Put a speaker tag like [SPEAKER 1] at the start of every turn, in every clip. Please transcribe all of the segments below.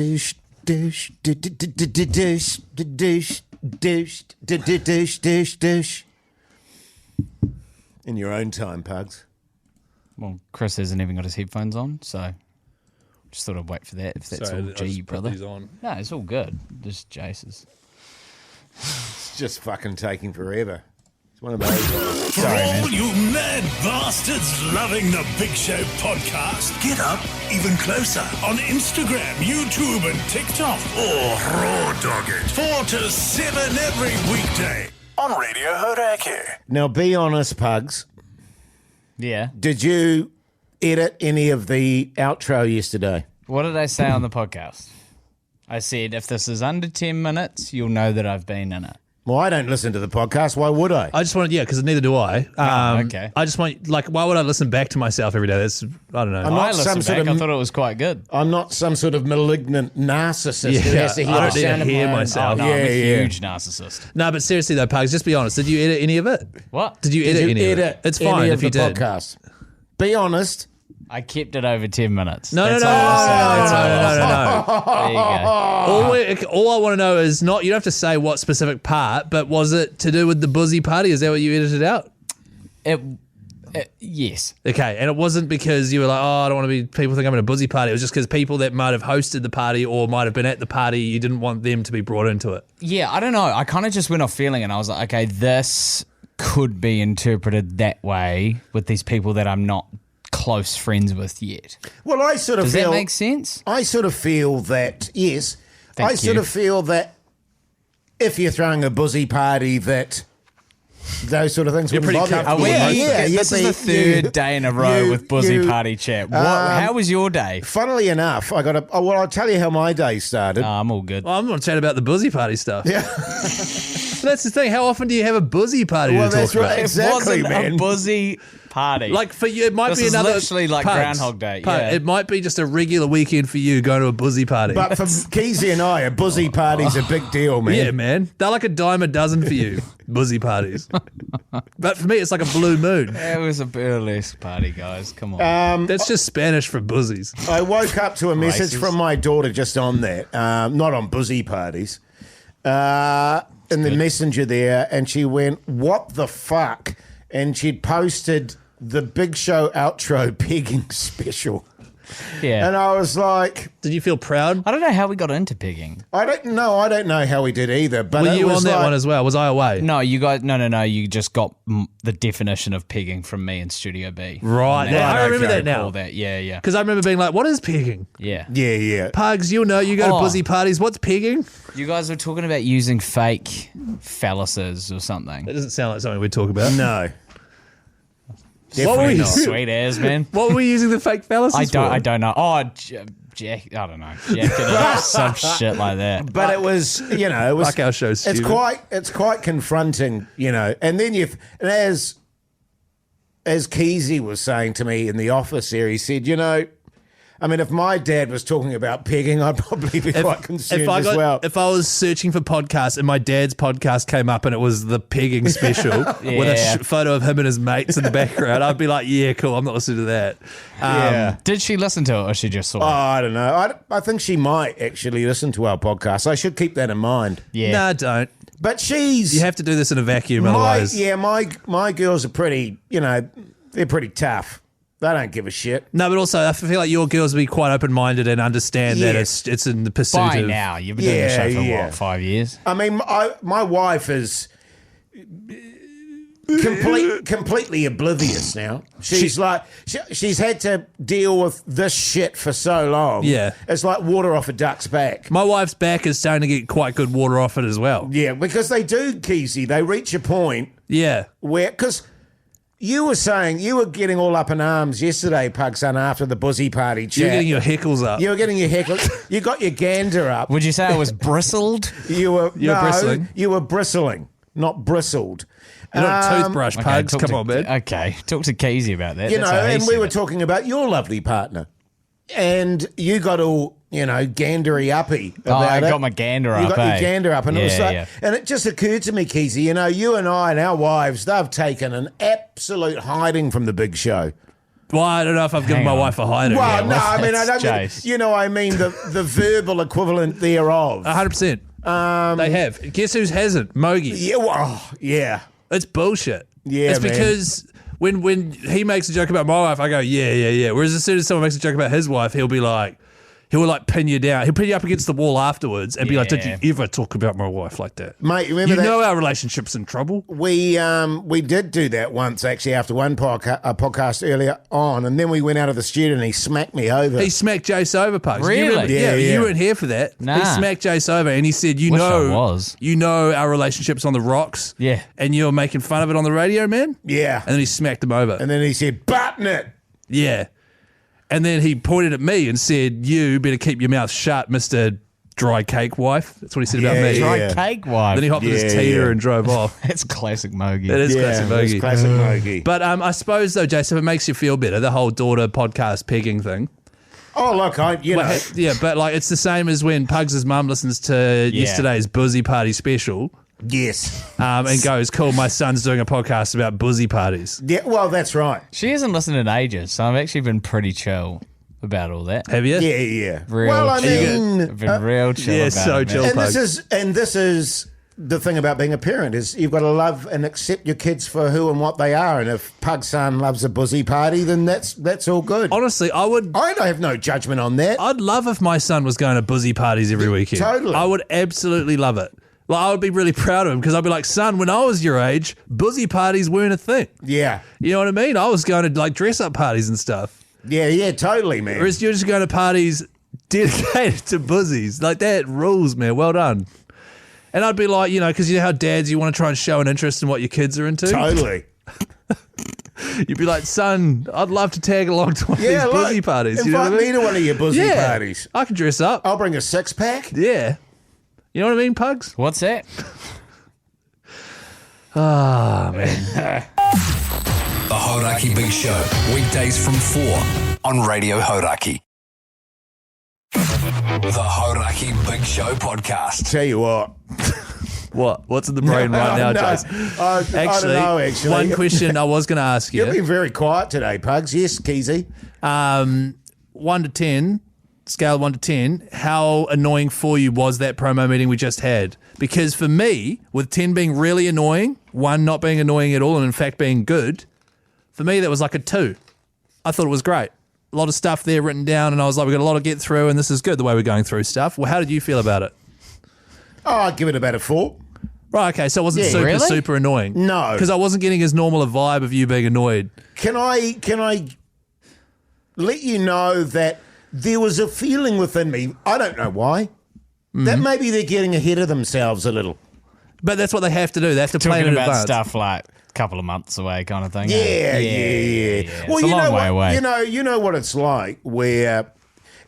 [SPEAKER 1] douche, douche, douche, douche, douche, douche, douche, douche. In your own time, Pugs.
[SPEAKER 2] Well, Chris hasn't even got his headphones on, so just thought I'd wait for that. If that's all G, brother. No, it's all good. Just Jace's.
[SPEAKER 1] It's just fucking taking forever. It's one of those.
[SPEAKER 3] For all you mad bastards loving the Big Show podcast, get up even closer on Instagram, YouTube and TikTok, or raw dog it 4 to 7 every weekday on Radio Hauraki.
[SPEAKER 1] Now, be honest, Pugs.
[SPEAKER 2] Yeah.
[SPEAKER 1] Did you edit any of the outro yesterday?
[SPEAKER 2] What did I say on the podcast? I said, if this is under 10 minutes, you'll know that I've been in it.
[SPEAKER 1] Well, I don't listen to the podcast. Why would I?
[SPEAKER 4] I just wanted, because neither do I.
[SPEAKER 2] Okay.
[SPEAKER 4] I just want, why would I listen back to myself every day? That's, I don't know.
[SPEAKER 2] I listened back. I thought it was quite good.
[SPEAKER 1] I'm not some sort of malignant narcissist who has to hear
[SPEAKER 4] I don't
[SPEAKER 1] the
[SPEAKER 4] need
[SPEAKER 1] sound
[SPEAKER 4] to
[SPEAKER 1] of
[SPEAKER 4] hear
[SPEAKER 1] my own-
[SPEAKER 4] myself.
[SPEAKER 2] No, I'm a huge narcissist.
[SPEAKER 4] No, but seriously though, Pugs, just be honest. Did you edit any of it?
[SPEAKER 2] What?
[SPEAKER 4] Did you edit any of it? It's fine
[SPEAKER 1] any
[SPEAKER 4] if
[SPEAKER 1] of
[SPEAKER 4] you
[SPEAKER 1] the
[SPEAKER 4] did.
[SPEAKER 1] podcast? Be honest.
[SPEAKER 2] I kept it over 10 minutes.
[SPEAKER 4] No.
[SPEAKER 2] There you go.
[SPEAKER 4] All I want to know is not, you don't have to say what specific part, but was it to do with the buzzy party? Is that what you edited out?
[SPEAKER 2] Yes.
[SPEAKER 4] Okay, and it wasn't because you were like, I don't want to be, people think I'm in a buzzy party. It was just because people that might have hosted the party or might have been at the party, you didn't want them to be brought into it.
[SPEAKER 2] Yeah, I don't know. I kind of just went off feeling and I was like, okay, this could be interpreted that way with these people that I'm not close friends with yet.
[SPEAKER 1] Well, I sort of
[SPEAKER 2] Does
[SPEAKER 1] feel...
[SPEAKER 2] that make sense?
[SPEAKER 1] I sort of feel that, yes.
[SPEAKER 2] Thank
[SPEAKER 1] I sort
[SPEAKER 2] you.
[SPEAKER 1] of feel that if you're throwing a buzzy party, that those sort of things
[SPEAKER 4] You're
[SPEAKER 1] wouldn't
[SPEAKER 4] pretty
[SPEAKER 1] bother.
[SPEAKER 4] comfortable with most of it.
[SPEAKER 2] This is the third day in a row with buzzy party chat. How was your day?
[SPEAKER 1] Funnily enough, I'll tell you how my day started.
[SPEAKER 2] I'm all good.
[SPEAKER 4] Well, I'm going to chat about the buzzy party stuff. Yeah. That's the thing. How often do you have a buzzy party to talk about?
[SPEAKER 1] Exactly,
[SPEAKER 2] it wasn't
[SPEAKER 1] man.
[SPEAKER 2] a buzzy party.
[SPEAKER 4] Like for you, it might
[SPEAKER 2] This
[SPEAKER 4] be
[SPEAKER 2] is
[SPEAKER 4] another
[SPEAKER 2] literally like
[SPEAKER 4] Pugs.
[SPEAKER 2] Groundhog Day.
[SPEAKER 4] Pug,
[SPEAKER 2] Yeah.
[SPEAKER 4] It might be just a regular weekend for you going to a buzzy party.
[SPEAKER 1] But for Keyzie and I, a buzzy party's a big deal, man.
[SPEAKER 4] Yeah, man. They're like a dime a dozen for you, buzzy parties. But for me, it's like a blue moon.
[SPEAKER 2] It was a burlesque party, guys. Come on.
[SPEAKER 4] That's just Spanish for buzzies.
[SPEAKER 1] I woke up to a message
[SPEAKER 2] Racist.
[SPEAKER 1] from my daughter just on that, not on buzzy parties, in the messenger there, and she went, "What the fuck?" And she'd posted the Big Show outro pegging special.
[SPEAKER 2] Yeah.
[SPEAKER 1] And I was like,
[SPEAKER 4] Did you feel proud?
[SPEAKER 2] I don't know how we got into pegging.
[SPEAKER 1] I don't know how we did either. But
[SPEAKER 4] Were
[SPEAKER 1] it
[SPEAKER 4] you
[SPEAKER 1] was
[SPEAKER 4] on that
[SPEAKER 1] like,
[SPEAKER 4] one as well? Was I away?
[SPEAKER 2] No, you guys. No. You just got the definition of pegging from me in Studio B.
[SPEAKER 4] Right.
[SPEAKER 2] And
[SPEAKER 4] I remember
[SPEAKER 2] okay,
[SPEAKER 4] that now.
[SPEAKER 2] all that. Yeah.
[SPEAKER 4] Because I remember being like, what is pegging?
[SPEAKER 2] Yeah.
[SPEAKER 1] Yeah.
[SPEAKER 4] Pugs, you'll know. You go to
[SPEAKER 2] Oh.
[SPEAKER 4] buzzy parties. What's pegging?
[SPEAKER 2] You guys were talking about using fake phalluses or something.
[SPEAKER 4] That doesn't sound like something we'd talk about.
[SPEAKER 1] No.
[SPEAKER 4] What were
[SPEAKER 1] Definitely
[SPEAKER 4] you
[SPEAKER 1] not.
[SPEAKER 2] Sweet as, man.
[SPEAKER 4] What were we using the fake phalluses for?
[SPEAKER 2] I don't know. Oh, Jack. I don't know. Jack some shit like that.
[SPEAKER 1] But it was, it was
[SPEAKER 4] Like our show's
[SPEAKER 1] It's
[SPEAKER 4] stupid.
[SPEAKER 1] quite confronting, And then as Keyzie was saying to me in the office there, he said, if my dad was talking about pegging, I'd probably be quite concerned as well.
[SPEAKER 4] If I was searching for podcasts and my dad's podcast came up and it was the pegging special with a photo of him and his mates in the background, I'd be like, yeah, cool, I'm not listening to that.
[SPEAKER 1] Yeah.
[SPEAKER 2] Did she listen to it or she just saw
[SPEAKER 1] Oh,
[SPEAKER 2] it?
[SPEAKER 1] I don't know. I think she might actually listen to our podcast. I should keep that in mind.
[SPEAKER 2] Yeah.
[SPEAKER 4] Nah, don't.
[SPEAKER 1] But she's...
[SPEAKER 4] You have to do this in a vacuum, otherwise.
[SPEAKER 1] My girls are pretty, they're pretty tough. They don't give a shit.
[SPEAKER 4] No, but also I feel like your girls will be quite open-minded and understand that
[SPEAKER 1] Yes.
[SPEAKER 4] it's in the pursuit
[SPEAKER 2] By
[SPEAKER 4] of...
[SPEAKER 2] now, you've been doing the show for what, 5 years?
[SPEAKER 1] I mean, my wife is completely oblivious now. She's she's had to deal with this shit for so long.
[SPEAKER 4] Yeah.
[SPEAKER 1] It's like water off a duck's back.
[SPEAKER 4] My wife's back is starting to get quite good water off it as well.
[SPEAKER 1] Yeah, because they do, Keyzie. They reach a point
[SPEAKER 4] Yeah.
[SPEAKER 1] where... Because you were saying you were getting all up in arms yesterday, Pugson, after the buzzy party chat.
[SPEAKER 4] You're getting your heckles up.
[SPEAKER 1] You were getting your heckles. You got your gander up.
[SPEAKER 2] Would you say I was bristled?
[SPEAKER 1] You're
[SPEAKER 4] bristling.
[SPEAKER 1] You were bristling, not bristled.
[SPEAKER 4] You're not toothbrush, Pugs.
[SPEAKER 2] talk
[SPEAKER 4] Come
[SPEAKER 2] to-
[SPEAKER 4] on, man.
[SPEAKER 2] Okay, talk to Keyzie about that. That's how he
[SPEAKER 1] And we
[SPEAKER 2] said
[SPEAKER 1] were
[SPEAKER 2] it.
[SPEAKER 1] talking about your lovely partner. And you got all, gandery uppy about
[SPEAKER 2] I
[SPEAKER 1] it.
[SPEAKER 2] got my gander
[SPEAKER 1] You
[SPEAKER 2] up,
[SPEAKER 1] got your
[SPEAKER 2] eh?
[SPEAKER 1] gander up. And it was
[SPEAKER 2] Yeah,
[SPEAKER 1] like,
[SPEAKER 2] yeah.
[SPEAKER 1] and it just occurred to me, Keyzie, you and I and our wives, they've taken an absolute hiding from the Big Show.
[SPEAKER 4] Well, I don't know if I've given my wife a hider.
[SPEAKER 1] Well, no,
[SPEAKER 2] well,
[SPEAKER 1] I mean, I don't
[SPEAKER 2] Jace.
[SPEAKER 1] mean, I mean the verbal equivalent thereof.
[SPEAKER 4] 100%. They have. Guess who hasn't? Mogi.
[SPEAKER 1] Yeah, well, yeah.
[SPEAKER 4] It's bullshit.
[SPEAKER 1] Yeah,
[SPEAKER 4] it's
[SPEAKER 1] man.
[SPEAKER 4] because when he makes a joke about my wife, I go, yeah. Whereas as soon as someone makes a joke about his wife, he'll pin you down. He'll pin you up against the wall afterwards and be like, "Did you ever talk about my wife like that,
[SPEAKER 1] Mate, remember that?
[SPEAKER 4] Know our relationship's in trouble."
[SPEAKER 1] We did do that once, actually, after one podcast earlier on, and then we went out of the studio and he smacked me over.
[SPEAKER 4] He smacked Jace over, Pugs.
[SPEAKER 2] Really?
[SPEAKER 4] You remember?
[SPEAKER 1] Yeah.
[SPEAKER 4] You weren't here for that.
[SPEAKER 2] Nah.
[SPEAKER 4] He smacked Jace over and he said,
[SPEAKER 2] Wish I was.
[SPEAKER 4] you know our relationship's on the rocks.
[SPEAKER 2] Yeah.
[SPEAKER 4] And you're making fun of it on the radio, man."
[SPEAKER 1] Yeah.
[SPEAKER 4] And then he smacked him over.
[SPEAKER 1] And then he said, "Button it."
[SPEAKER 4] Yeah. And then he pointed at me and said, "You better keep your mouth shut, Mr. Dry Cake Wife." That's what he said about
[SPEAKER 1] Yeah,
[SPEAKER 4] me.
[SPEAKER 1] yeah.
[SPEAKER 2] Dry cake wife.
[SPEAKER 4] Then he hopped in his
[SPEAKER 1] Yeah,
[SPEAKER 4] teeter
[SPEAKER 1] yeah.
[SPEAKER 4] and drove off.
[SPEAKER 2] That's classic Mogi.
[SPEAKER 4] It is classic
[SPEAKER 1] it's
[SPEAKER 4] Mogi.
[SPEAKER 1] classic Mogi.
[SPEAKER 4] But I suppose, though, Jason, if it makes you feel better, the whole daughter podcast pegging thing.
[SPEAKER 1] Oh, look,
[SPEAKER 4] But like it's the same as when Pugs' mum listens to yesterday's Buzzy Party special
[SPEAKER 1] yes.
[SPEAKER 4] and goes, "Cool, my son's doing a podcast about buzzy parties."
[SPEAKER 1] Yeah, well, that's right.
[SPEAKER 2] She hasn't listened in ages, so I've actually been pretty chill about all that.
[SPEAKER 4] Have you?
[SPEAKER 1] Yeah.
[SPEAKER 2] Real
[SPEAKER 1] Well, I
[SPEAKER 2] chill.
[SPEAKER 1] mean,
[SPEAKER 2] I've been real chill
[SPEAKER 4] yeah,
[SPEAKER 2] about
[SPEAKER 4] so
[SPEAKER 2] it, man.
[SPEAKER 4] chill.
[SPEAKER 1] and this is the thing about being a parent is you've got to love and accept your kids for who and what they are. And if Pug's son loves a buzzy party, then that's all good.
[SPEAKER 4] Honestly, I
[SPEAKER 1] have no judgment on that.
[SPEAKER 4] I'd love if my son was going to buzzy parties every weekend.
[SPEAKER 1] Totally.
[SPEAKER 4] I would absolutely love it. Like, I would be really proud of him because I'd be like, "Son, when I was your age, buzzy parties weren't a thing."
[SPEAKER 1] Yeah.
[SPEAKER 4] You know what I mean? I was going to like dress up parties and stuff.
[SPEAKER 1] Yeah, totally, man.
[SPEAKER 4] Whereas you're just going to parties dedicated to buzzies. Like, that rules, man. Well done. And I'd be like, because you know how dads, you want to try and show an interest in what your kids are into?
[SPEAKER 1] Totally.
[SPEAKER 4] You'd be like, "Son, I'd love to tag along to one of these buzzy parties." You know
[SPEAKER 1] Invite
[SPEAKER 4] what I
[SPEAKER 1] me
[SPEAKER 4] mean?
[SPEAKER 1] to one of your buzzy parties.
[SPEAKER 4] I can dress up.
[SPEAKER 1] I'll bring a 6-pack.
[SPEAKER 4] Yeah. You know what I mean, Pugs?
[SPEAKER 2] What's that?
[SPEAKER 4] Ah, man.
[SPEAKER 3] The Hauraki Big Show, weekdays from 4 on Radio Hauraki. The Hauraki Big Show podcast.
[SPEAKER 1] Tell you what.
[SPEAKER 4] What's in the brain right now,
[SPEAKER 1] No,
[SPEAKER 4] Jason?
[SPEAKER 1] I don't know, actually.
[SPEAKER 4] One question I was going to ask you.
[SPEAKER 1] You've been very quiet today, Pugs. Yes, Keyzie.
[SPEAKER 4] 1 to 10, scale 1 to 10, how annoying for you was that promo meeting we just had? Because for me, with 10 being really annoying, 1 not being annoying at all, and in fact being good, for me that was like a 2. I thought it was great. A lot of stuff there written down, and I was like, we've got a lot to get through, and this is good the way we're going through stuff. Well, how did you feel about it?
[SPEAKER 1] Oh, I'd give it about a 4.
[SPEAKER 4] Right, okay, so it wasn't
[SPEAKER 1] Yeah.
[SPEAKER 4] super,
[SPEAKER 2] Really?
[SPEAKER 4] super annoying.
[SPEAKER 1] No.
[SPEAKER 4] Because I wasn't getting as normal a vibe of you being annoyed.
[SPEAKER 1] Can I let you know that there was a feeling within me, I don't know why, that maybe they're getting ahead of themselves a little.
[SPEAKER 4] But that's what they have to do. They have to plan
[SPEAKER 2] Talking
[SPEAKER 4] in
[SPEAKER 2] about
[SPEAKER 4] advance.
[SPEAKER 2] stuff like a couple of months away kind of thing.
[SPEAKER 1] Yeah. Well,
[SPEAKER 2] It's a
[SPEAKER 1] you
[SPEAKER 2] long
[SPEAKER 1] know
[SPEAKER 2] way
[SPEAKER 1] what?
[SPEAKER 2] away.
[SPEAKER 1] You know what it's like where,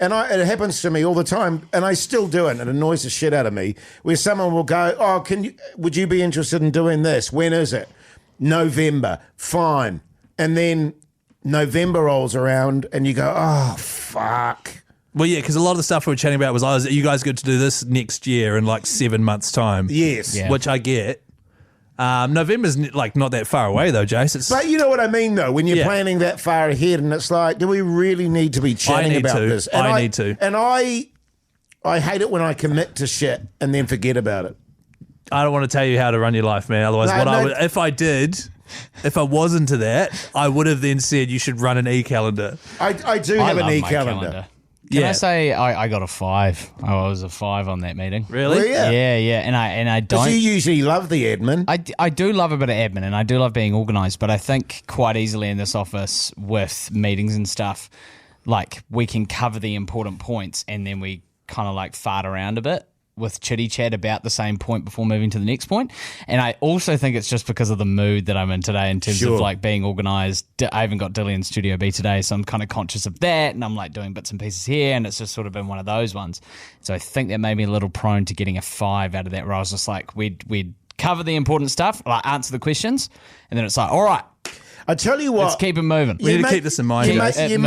[SPEAKER 1] and it happens to me all the time, and I still do it, and it annoys the shit out of me. Where someone will go, "Oh, would you be interested in doing this? When is it? November. Fine." And then November rolls around, and you go, "Oh, fuck."
[SPEAKER 4] Well, yeah, because a lot of the stuff we were chatting about was, are you guys good to do this next year in like 7 months' time?
[SPEAKER 1] Yes.
[SPEAKER 2] Yeah.
[SPEAKER 4] Which I get. November's like not that far away though, Jace. It's,
[SPEAKER 1] But you know what I mean, though, when you're
[SPEAKER 4] Yeah.
[SPEAKER 1] planning that far ahead, and it's like, do we really need to be chatting
[SPEAKER 4] need
[SPEAKER 1] about
[SPEAKER 4] to.
[SPEAKER 1] this?
[SPEAKER 4] I need to.
[SPEAKER 1] And I hate it when I commit to shit and then forget about it.
[SPEAKER 4] I don't want to tell you how to run your life, man. Otherwise, if I did, if I was into that, I would have then said you should run an e-calendar.
[SPEAKER 1] I do
[SPEAKER 2] I
[SPEAKER 1] have an
[SPEAKER 2] love my
[SPEAKER 1] e-calendar.
[SPEAKER 2] Can
[SPEAKER 4] Yeah.
[SPEAKER 2] I say I got a 5? I was a 5 on that meeting.
[SPEAKER 4] Really?
[SPEAKER 1] Well, yeah.
[SPEAKER 2] Yeah. And I
[SPEAKER 1] Because
[SPEAKER 2] don't.
[SPEAKER 1] you usually love the admin.
[SPEAKER 2] I do love a bit of admin and I do love being organised, but I think quite easily in this office with meetings and stuff, like we can cover the important points and then we kind of like fart around a bit with chitty chat about the same point before moving to the next point. And I also think it's just because of the mood that I'm in today in terms
[SPEAKER 1] Sure.
[SPEAKER 2] of like being organised. I even got Dilly in Studio B today, so I'm kind of conscious of that and I'm like doing bits and pieces here and it's just sort of been one of those ones. So I think that made me a little prone to getting a 5 out of that where I was just like, we'd cover the important stuff, like answer the questions, and then it's like, all right,
[SPEAKER 1] I tell you what,
[SPEAKER 2] let's keep it moving.
[SPEAKER 4] We need to keep this in mind,
[SPEAKER 1] You
[SPEAKER 4] Jace.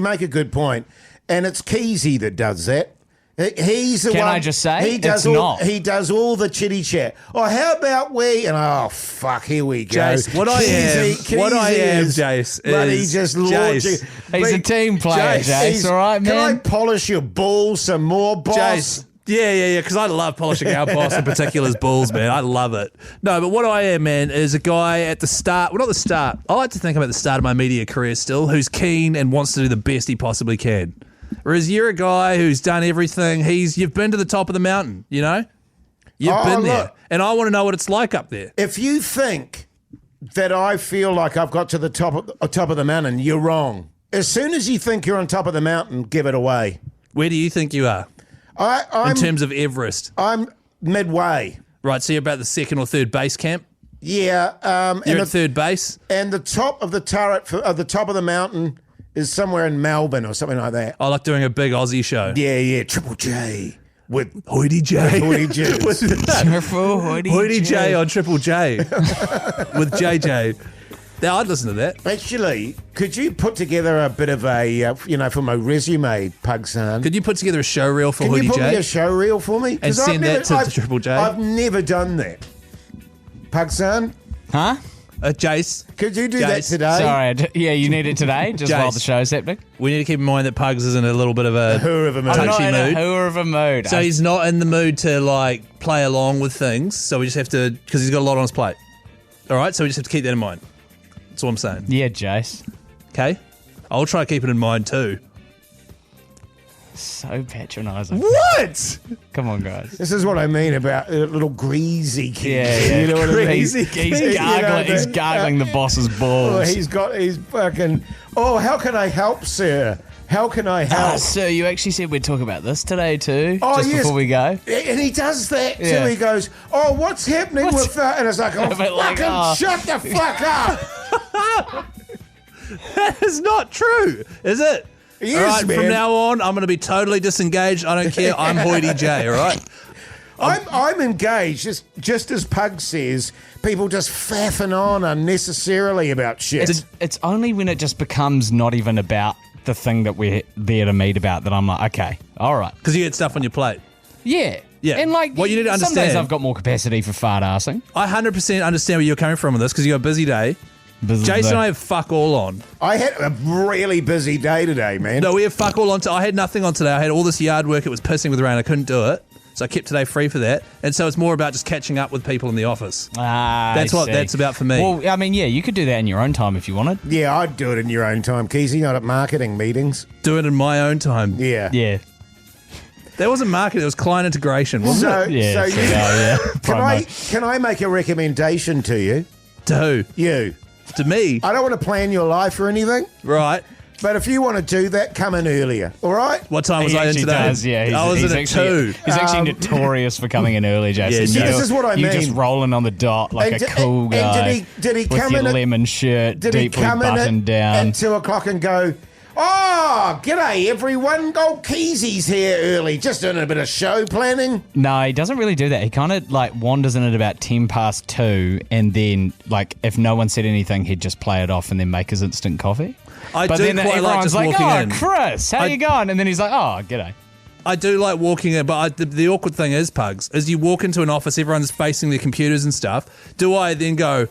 [SPEAKER 1] make a good point, and it's Keyzie that does that. He's the one.
[SPEAKER 2] Can I just say,
[SPEAKER 1] he does
[SPEAKER 2] it's
[SPEAKER 1] all,
[SPEAKER 2] not.
[SPEAKER 1] He does all the chitty chat. Oh, how about we? And oh, fuck, here we go.
[SPEAKER 4] Jace, what I am, Jace,
[SPEAKER 1] but he
[SPEAKER 4] is
[SPEAKER 1] just
[SPEAKER 4] Jace.
[SPEAKER 2] He's a team player, Jace. All right, man.
[SPEAKER 1] Can I polish your balls some more, boss?
[SPEAKER 4] Jace. Yeah, because I love polishing our boss in particular's balls, man. I love it. No, but what I am, man, is a guy at the start, well, not the start, I like to think I'm at the start of my media career still, who's keen and wants to do the best he possibly can. Whereas you're a guy who's done everything. You've been to the top of the mountain, you know? You've been there.
[SPEAKER 1] Look,
[SPEAKER 4] and I want to know what it's like up there.
[SPEAKER 1] if you think that I feel like I've got to the top of the mountain, you're wrong. As soon as you think you're on top of the mountain, give it away.
[SPEAKER 4] Where do you think you are
[SPEAKER 1] I'm
[SPEAKER 4] in terms of Everest?
[SPEAKER 1] I'm midway.
[SPEAKER 4] Right, so you're about the second or third base camp?
[SPEAKER 1] Yeah.
[SPEAKER 4] You're at third base?
[SPEAKER 1] And the top of the turret, the top of the mountain is somewhere in Melbourne or something like that.
[SPEAKER 4] I like doing a big Aussie show.
[SPEAKER 1] Yeah, Triple J with
[SPEAKER 4] Hoyte J.
[SPEAKER 1] Hoyte J.
[SPEAKER 2] Careful,
[SPEAKER 4] Hoyte J on Triple J with JJ. Now, I'd listen to that.
[SPEAKER 1] Actually, could you put together a bit of a, for my resume, Pugson?
[SPEAKER 4] Could you put together a show reel for
[SPEAKER 1] Can
[SPEAKER 4] Hoyte
[SPEAKER 1] you put
[SPEAKER 4] J?
[SPEAKER 1] me a show reel for me? 'Cause
[SPEAKER 4] And send that to Triple J?
[SPEAKER 1] I've never done that. Pugson,
[SPEAKER 2] Huh?
[SPEAKER 4] Jace,
[SPEAKER 1] could you do that
[SPEAKER 4] Jace,
[SPEAKER 1] today?
[SPEAKER 2] Sorry. Yeah, you need it today, just while
[SPEAKER 4] Jace.
[SPEAKER 2] the show's happening.
[SPEAKER 4] we need to keep in mind that Pugs is in a little bit of a
[SPEAKER 1] Who of a mood.
[SPEAKER 2] I'm not
[SPEAKER 4] touchy
[SPEAKER 2] in a
[SPEAKER 4] mood.
[SPEAKER 2] hooer of a mood.
[SPEAKER 4] So he's not in the mood to like play along with things. So we just have to, because he's got a lot on his plate. All right, so we just have to keep that in mind. That's what I'm saying.
[SPEAKER 2] Yeah, Jace.
[SPEAKER 4] Okay, I'll try to keep it in mind too.
[SPEAKER 2] So patronising.
[SPEAKER 4] What?
[SPEAKER 2] Come on, guys.
[SPEAKER 1] This is what I mean about a little greasy kid.
[SPEAKER 2] Yeah.
[SPEAKER 1] You know what I mean?
[SPEAKER 4] Greasy
[SPEAKER 2] He's gargling the boss's
[SPEAKER 1] Oh,
[SPEAKER 2] balls.
[SPEAKER 1] he's fucking. Oh, how can I help, sir? How can I help?
[SPEAKER 2] Sir, you actually said we'd talk about this today too,
[SPEAKER 1] Oh,
[SPEAKER 2] just
[SPEAKER 1] yes.
[SPEAKER 2] before we go.
[SPEAKER 1] And he does that
[SPEAKER 2] Yeah.
[SPEAKER 1] too. He goes, "Oh, what's happening with that?" And it's like, "Oh,
[SPEAKER 2] A bit like,
[SPEAKER 1] fucking shut the fuck up!"
[SPEAKER 4] That is not true, is it?
[SPEAKER 1] Yes,
[SPEAKER 4] all right,
[SPEAKER 1] man.
[SPEAKER 4] from now on, I'm going to be totally disengaged. I don't care. I'm Hoyte J, all right?
[SPEAKER 1] I'm engaged. Just as Pug says, people just faffing on unnecessarily about shit.
[SPEAKER 2] It's only when it just becomes not even about the thing that we're there to meet about that I'm like, okay, all right.
[SPEAKER 4] Because you get stuff on your plate.
[SPEAKER 2] Yeah.
[SPEAKER 4] Yeah.
[SPEAKER 2] And like,
[SPEAKER 4] What you need to
[SPEAKER 2] some days
[SPEAKER 4] understand-
[SPEAKER 2] I've got more capacity for fart arsing.
[SPEAKER 4] I 100% understand where you're coming from with this because you got a busy day. Jason and I have fuck all on.
[SPEAKER 1] I had a really busy day today, man.
[SPEAKER 4] No, we have fuck all on. I had nothing on today. I had all this yard work. It was pissing with rain. I couldn't do it. So I kept today free for that. And so it's more about just catching up with people in the office.
[SPEAKER 2] That's
[SPEAKER 4] what that's about for me.
[SPEAKER 2] Well, I mean, yeah, you could do that in your own time if you wanted.
[SPEAKER 1] Yeah, I'd do it in your own time, Keyzie, not at marketing meetings.
[SPEAKER 4] Do it in my own time.
[SPEAKER 1] Yeah.
[SPEAKER 2] Yeah.
[SPEAKER 4] That wasn't marketing. It was client integration, wasn't
[SPEAKER 1] So,
[SPEAKER 4] it?
[SPEAKER 2] Yeah.
[SPEAKER 1] so you,
[SPEAKER 2] yeah.
[SPEAKER 1] can I make a recommendation to you?
[SPEAKER 4] To who?
[SPEAKER 1] You.
[SPEAKER 4] To me.
[SPEAKER 1] I don't want to plan your life or anything,
[SPEAKER 4] Right.
[SPEAKER 1] but if you want to do that, come in earlier. All right?
[SPEAKER 4] What time was
[SPEAKER 2] He
[SPEAKER 4] I in
[SPEAKER 2] actually
[SPEAKER 4] today?
[SPEAKER 2] does, yeah.
[SPEAKER 4] I was
[SPEAKER 2] he's
[SPEAKER 4] in at
[SPEAKER 2] actually,
[SPEAKER 4] 2.
[SPEAKER 2] He's actually notorious for coming in early, Jason.
[SPEAKER 4] Yeah, see,
[SPEAKER 1] this is what I
[SPEAKER 2] You're
[SPEAKER 1] mean.
[SPEAKER 2] just rolling on the dot like
[SPEAKER 1] And
[SPEAKER 2] a cool
[SPEAKER 1] and
[SPEAKER 2] guy.
[SPEAKER 1] did he
[SPEAKER 2] with
[SPEAKER 1] come
[SPEAKER 2] your
[SPEAKER 1] in at-
[SPEAKER 2] lemon shirt,
[SPEAKER 1] Did he
[SPEAKER 2] deeply
[SPEAKER 1] come in
[SPEAKER 2] buttoned down.
[SPEAKER 1] at 2 o'clock and go, "Oh, g'day everyone, go Keyzie's here early, just doing a bit of show planning"?
[SPEAKER 2] No, he doesn't really do that. He kind of like wanders in at about 2:10, and then like if no one said anything, he'd just play it off and then make his instant coffee.
[SPEAKER 4] I
[SPEAKER 2] But
[SPEAKER 4] do
[SPEAKER 2] then
[SPEAKER 4] quite like
[SPEAKER 2] everyone's
[SPEAKER 4] just
[SPEAKER 2] like,
[SPEAKER 4] walking
[SPEAKER 2] "Oh,
[SPEAKER 4] in.
[SPEAKER 2] Chris, how you going?" And then he's like, "Oh, g'day."
[SPEAKER 4] I do like walking in, but the awkward thing is, Pugs, is you walk into an office, everyone's facing their computers and stuff. Do I then go,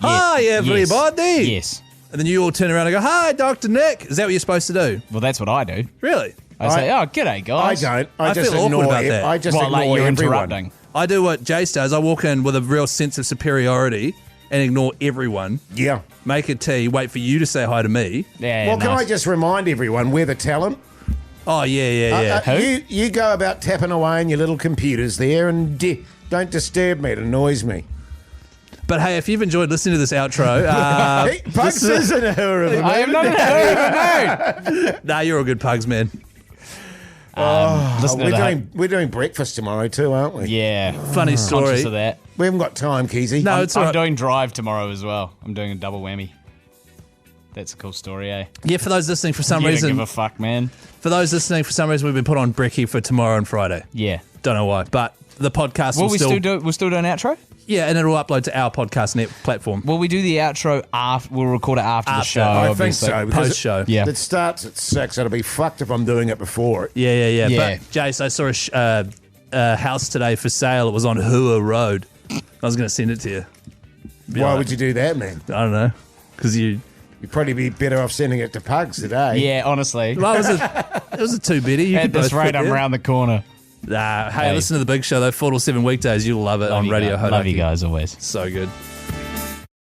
[SPEAKER 4] "Hi,
[SPEAKER 2] Yes.
[SPEAKER 4] everybody"?
[SPEAKER 2] Yes.
[SPEAKER 4] And then you all turn around and go, "Hi, Dr. Nick." Is that what you're supposed to do?
[SPEAKER 2] Well, that's what I do.
[SPEAKER 4] Really?
[SPEAKER 2] I say, "Oh, g'day,
[SPEAKER 1] I
[SPEAKER 2] guys."
[SPEAKER 1] don't.
[SPEAKER 4] I
[SPEAKER 1] just
[SPEAKER 4] feel awkward
[SPEAKER 1] ignore
[SPEAKER 4] about
[SPEAKER 1] it.
[SPEAKER 4] that.
[SPEAKER 1] I just
[SPEAKER 2] Well,
[SPEAKER 1] ignore
[SPEAKER 2] like you're
[SPEAKER 1] everyone.
[SPEAKER 2] interrupting.
[SPEAKER 4] I do what Jace does. I walk in with a real sense of superiority and ignore everyone.
[SPEAKER 1] Yeah.
[SPEAKER 4] Make a tea, wait for you to say hi to me.
[SPEAKER 2] Yeah.
[SPEAKER 1] Well, can
[SPEAKER 2] nice.
[SPEAKER 1] I just remind everyone, we're the talent.
[SPEAKER 4] Oh, yeah.
[SPEAKER 2] Who?
[SPEAKER 1] You go about tapping away on your little computers there and don't disturb me. It annoys me.
[SPEAKER 4] But hey, if you've enjoyed listening to this outro,
[SPEAKER 1] Pugs isn't a hooer of a
[SPEAKER 2] I am
[SPEAKER 1] mood.
[SPEAKER 2] not in a hurry of a mood.
[SPEAKER 4] nah, you're all good Pugs, man.
[SPEAKER 2] Listen to that.
[SPEAKER 1] We're doing breakfast tomorrow too, aren't we?
[SPEAKER 2] Yeah.
[SPEAKER 4] Funny
[SPEAKER 2] Conscious
[SPEAKER 4] story.
[SPEAKER 2] of that.
[SPEAKER 1] We haven't got time, Keyzie.
[SPEAKER 4] No, it's all
[SPEAKER 2] I'm
[SPEAKER 4] right.
[SPEAKER 2] doing Drive tomorrow as well. I'm doing a double whammy. That's a cool story, eh?
[SPEAKER 4] Yeah, for those listening, for some
[SPEAKER 2] You don't
[SPEAKER 4] reason,
[SPEAKER 2] give a fuck, man.
[SPEAKER 4] for those listening, for some reason, we've been put on brekkie for tomorrow and Friday.
[SPEAKER 2] Yeah.
[SPEAKER 4] Don't know why, but the podcast
[SPEAKER 2] Will
[SPEAKER 4] will
[SPEAKER 2] we
[SPEAKER 4] still.
[SPEAKER 2] we'll still do an outro?
[SPEAKER 4] Yeah, and it'll upload to our podcast net platform.
[SPEAKER 2] Will we do the outro after? We'll record it after the show.
[SPEAKER 1] I
[SPEAKER 2] obviously.
[SPEAKER 1] think so. because
[SPEAKER 4] Post show.
[SPEAKER 2] Yeah.
[SPEAKER 1] It starts at 6. It'll be fucked if I'm doing it before it.
[SPEAKER 4] Yeah.
[SPEAKER 2] Yeah.
[SPEAKER 4] But, Jace, I saw a house today for sale. It was on Hua Road. I was going to send it to you.
[SPEAKER 1] Why would you do that, man?
[SPEAKER 4] I don't know. Because you...
[SPEAKER 1] You'd probably be better off sending it to Pugs today.
[SPEAKER 2] Yeah, honestly.
[SPEAKER 4] Well, it was a two-bitty. You
[SPEAKER 2] At
[SPEAKER 4] could
[SPEAKER 2] this
[SPEAKER 4] both
[SPEAKER 2] rate,
[SPEAKER 4] fit
[SPEAKER 2] I'm
[SPEAKER 4] there.
[SPEAKER 2] round the corner.
[SPEAKER 4] Hey, listen to the big show, though. 4 to 7 weekdays. You'll love it on Radio Hauraki.
[SPEAKER 2] Love you guys always.
[SPEAKER 4] So good.